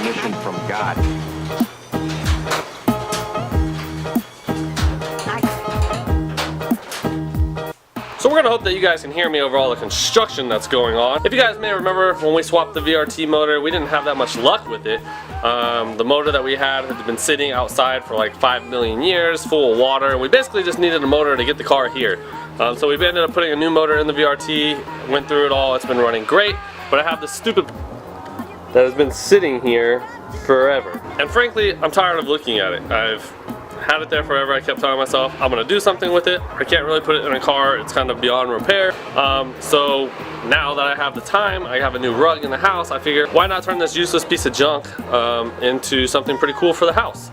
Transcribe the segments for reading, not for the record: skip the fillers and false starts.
permission from God. So we're going to hope that you guys can hear me over all the construction that's going on. If you guys may remember, when we swapped the VRT motor, we didn't have that much luck with it. The motor that we had been sitting outside for like 5 million years, full of water, and we basically just needed a motor to get the car here. So we've ended up putting a new motor in the VRT, went through it all, it's been running great, but I have this stupid that has been sitting here forever. And frankly, I'm tired of looking at it. I've had it there forever. I kept telling myself I'm gonna do something with it. I can't really put it in a car, it's kind of beyond repair. So now that I have the time, I have a new rug in the house, I figure why not turn this useless piece of junk into something pretty cool for the house.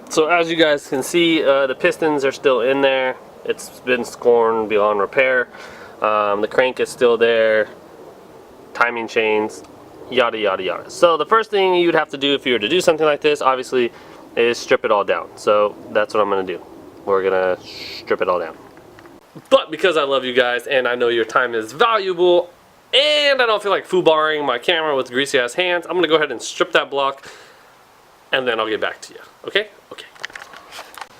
So as you guys can see, the pistons are still in there. It's been scorned beyond repair. The crank is still there. Timing chains, yada yada yada. So the first thing you'd have to do if you were to do something like this, obviously, is strip it all down. So that's what I'm gonna do. We're gonna strip it all down. But because I love you guys and I know your time is valuable and I don't feel like foobarring my camera with greasy ass hands, I'm gonna go ahead and strip that block and then I'll get back to you. Okay? Okay.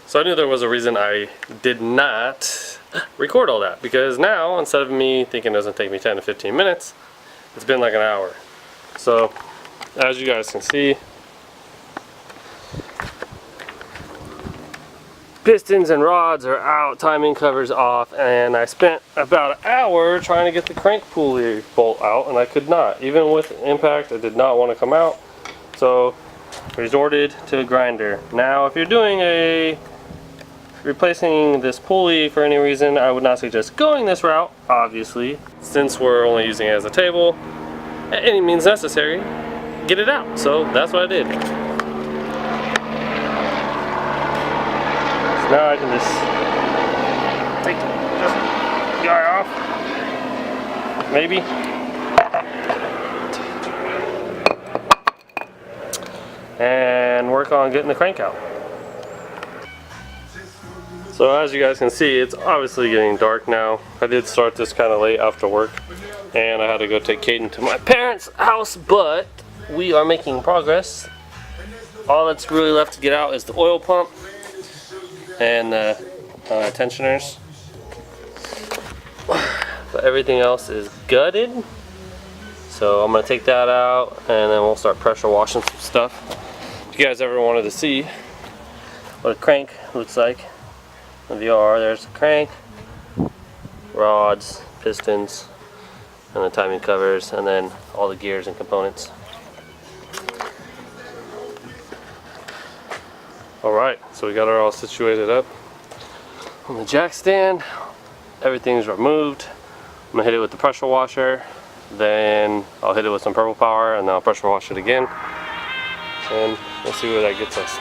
So I knew there was a reason I did not record all that, because now instead of me thinking it doesn't take me 10 to 15 minutes, it's been like an hour. So as you guys can see, pistons and rods are out, timing covers off, and I spent about an hour trying to get the crank pulley bolt out and I could not. Even with impact, it did not want to come out. So resorted to a grinder. Now if you're doing replacing this pulley for any reason, I would not suggest going this route, obviously, since we're only using it as a table. At any means necessary, get it out. So that's what I did. So now I can just take the guy off, maybe. And work on getting the crank out. So as you guys can see, it's obviously getting dark now. I did start this kind of late after work and I had to go take Caden to my parents' house, but we are making progress. All that's really left to get out is the oil pump and the tensioners. But everything else is gutted. So I'm going to take that out and then we'll start pressure washing some stuff. If you guys ever wanted to see what a crank looks like, the VR, there's the crank, rods, pistons, and the timing covers, and then all the gears and components. Alright, so we got her all situated up on the jack stand. Everything's removed. I'm going to hit it with the pressure washer, then I'll hit it with some purple power, and then I'll pressure wash it again. And we'll see where that gets us.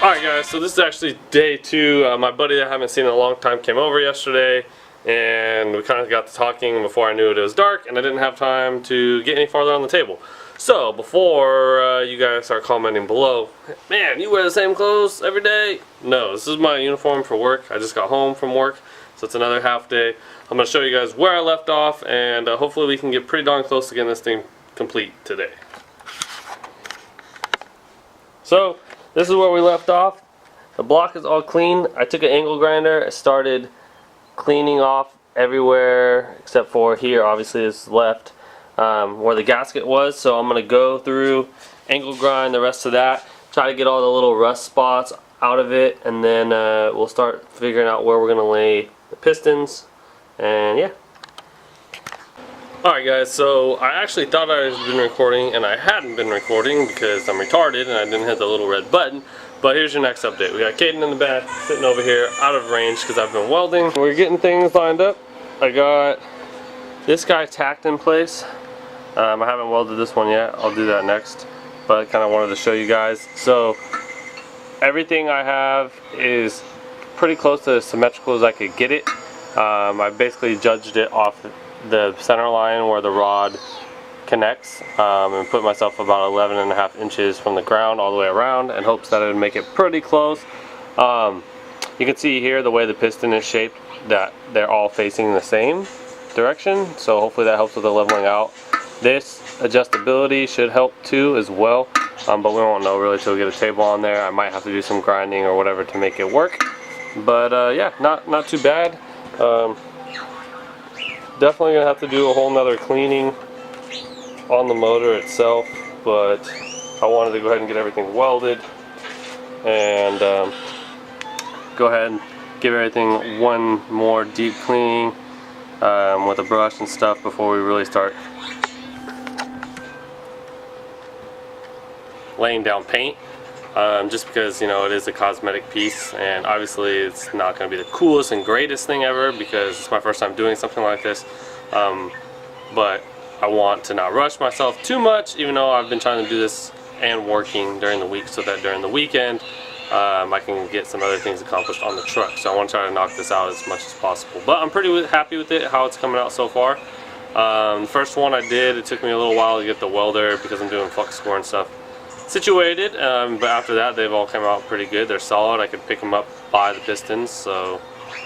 Alright guys, so this is actually day 2. My buddy that I haven't seen in a long time came over yesterday and we kind of got to talking. Before I knew it was dark and I didn't have time to get any farther on the table. So before you guys start commenting below, man, you wear the same clothes every day? No, this is my uniform for work. I just got home from work, so it's another half day. I'm going to show you guys where I left off, and hopefully we can get pretty darn close to getting this thing complete today. So this is where we left off. The block is all clean. I took an angle grinder, I started cleaning off everywhere except for here, obviously is left, where the gasket was. So I'm going to go through, angle grind the rest of that, try to get all the little rust spots out of it, and then we'll start figuring out where we're going to lay the pistons, and yeah. Alright guys, so I actually thought I had been recording and I hadn't been recording because I'm retarded and I didn't hit the little red button. But here's your next update. We got Caden in the back sitting over here out of range because I've been welding. We're getting things lined up. I got this guy tacked in place. I haven't welded this one yet. I'll do that next. But I kind of wanted to show you guys. So everything I have is pretty close to as symmetrical as I could get it. I basically judged it off the center line where the rod connects, and put myself about 11.5 inches from the ground all the way around in hopes that it would make it pretty close. You can see here the way the piston is shaped that they're all facing the same direction, so hopefully that helps with the leveling out. This adjustability should help too as well, but we won't know really till we get a table on there. I might have to do some grinding or whatever to make it work, but yeah, not too bad. Definitely gonna have to do a whole nother cleaning on the motor itself, but I wanted to go ahead and get everything welded and go ahead and give everything one more deep cleaning with a brush and stuff before we really start laying down paint, just because, you know, it is a cosmetic piece, and obviously it's not going to be the coolest and greatest thing ever because it's my first time doing something like this, but I want to not rush myself too much, even though I've been trying to do this and working during the week so that during the weekend I can get some other things accomplished on the truck. So I want to try to knock this out as much as possible. But I'm pretty happy with it, how it's coming out so far. The first one I did, it took me a little while to get the welder because I'm doing flux core and stuff situated, but after that they've all come out pretty good. They're solid. I could pick them up by the pistons, so,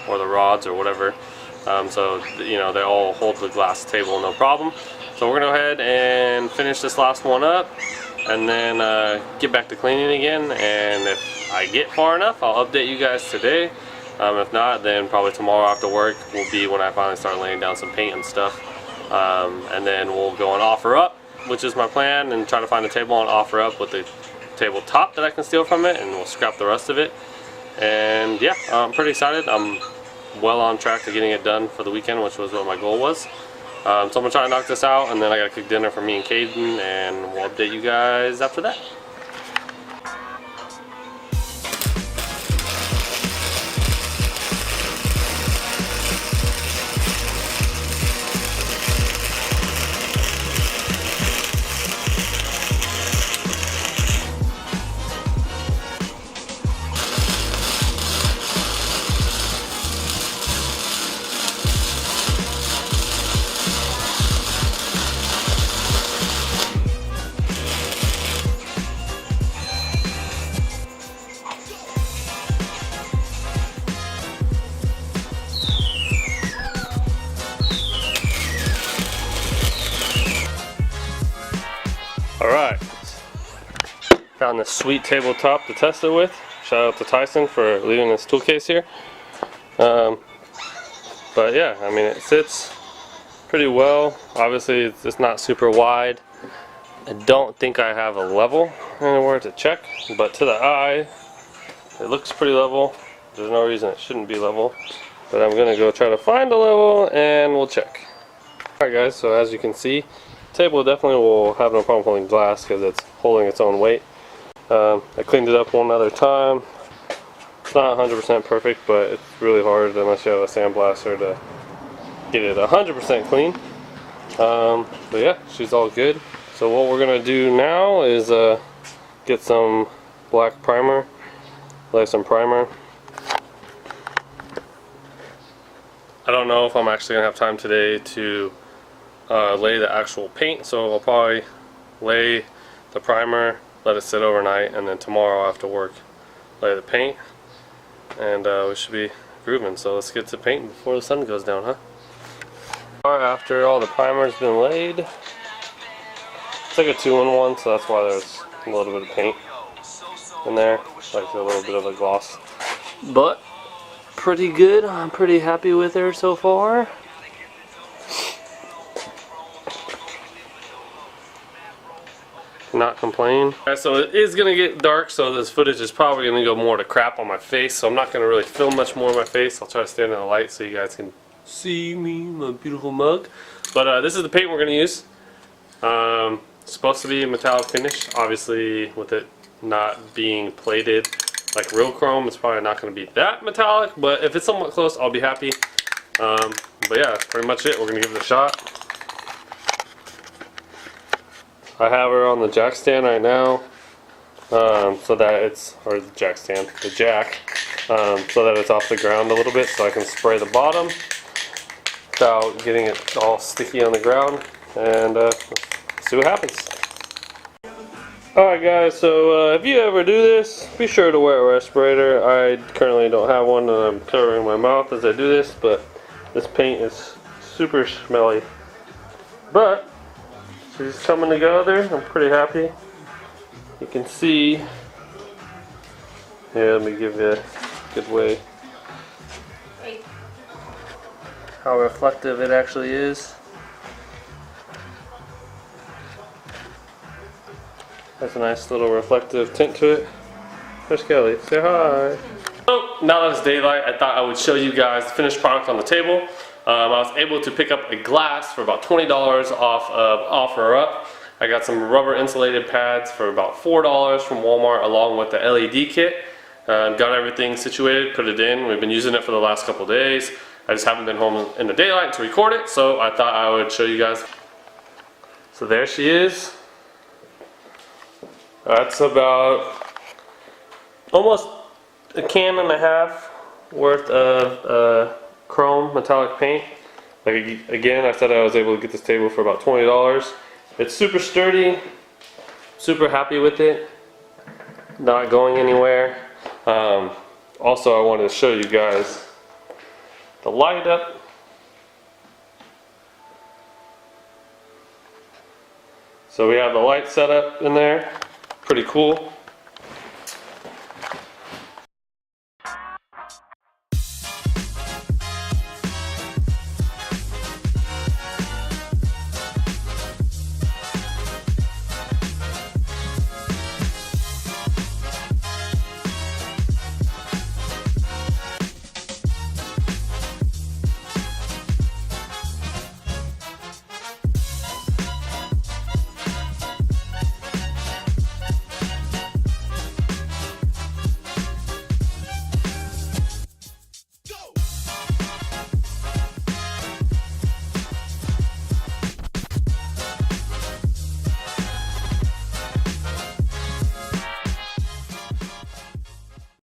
or the rods or whatever. So you know, they all hold the glass table no problem. So we're gonna go ahead and finish this last one up and then get back to cleaning again, and if I get far enough I'll update you guys today. If not, then probably tomorrow after work will be when I finally start laying down some paint and stuff, and then we'll go and offer up, which is my plan, and try to find a table and offer up with the tabletop that I can steal from it, and we'll scrap the rest of it. And yeah, I'm pretty excited. I'm well on track to getting it done for the weekend, which was what my goal was. So I'm gonna try to knock this out, and then I gotta cook dinner for me and Caden, and we'll update you guys after that. Alright, found this sweet tabletop to test it with. Shout out to Tyson for leaving this tool case here. But yeah, I mean, it sits pretty well. Obviously it's not super wide. I don't think I have a level anywhere to check, but to the eye it looks pretty level. There's no reason it shouldn't be level, but I'm gonna go try to find a level and we'll check. Alright guys, so as you can see, table definitely will have no problem holding glass because it's holding its own weight. I cleaned it up one other time. It's not 100% perfect, but it's really hard unless you have a sandblaster to get it 100% clean. But yeah, she's all good. So what we're gonna do now is get some black primer, lay some primer. I don't know if I'm actually gonna have time today to lay the actual paint, so I'll probably lay the primer, let it sit overnight, and then tomorrow after work lay the paint, and we should be grooving. So let's get to painting before the sun goes down, huh? After all the primer's been laid, it's like a 2-in-1, so that's why there's a little bit of paint in there, like a little bit of a gloss, but pretty good. I'm pretty happy with her so far. Not complain. Alright, so it is gonna get dark, so this footage is probably gonna go more to crap on my face, so I'm not gonna really film much more of my face. I'll try to stand in the light so you guys can see me, my beautiful mug. But this is the paint we're gonna use. It's supposed to be a metallic finish. Obviously, with it not being plated like real chrome, it's probably not gonna be that metallic, but if it's somewhat close, I'll be happy. But yeah, that's pretty much it. We're gonna give it a shot. I have her on the jack stand right now, so that it's, or the jack stand, the jack, so that it's off the ground a little bit, so I can spray the bottom without getting it all sticky on the ground, and see what happens. Alright guys, so if you ever do this, be sure to wear a respirator. I currently don't have one, and I'm covering my mouth as I do this, but this paint is super smelly. But she's coming together. I'm pretty happy. You can see. Here, let me give you a good way how reflective it actually is. Has a nice little reflective tint to it. There's Kelly. Say hi. So now that it's daylight, I thought I would show you guys the finished product on the table. I was able to pick up a glass for about $20 off of OfferUp. I got some rubber insulated pads for about $4 from Walmart, along with the LED kit. Got everything situated, put it in. We've been using it for the last couple days. I just haven't been home in the daylight to record it, so I thought I would show you guys. So there she is. That's about almost a can and a half worth of chrome metallic paint. Like again, I said I was able to get this table for about $20. It's super sturdy, super happy with it, not going anywhere. Also, I wanted to show you guys the light up. So we have the light set up in there, pretty cool.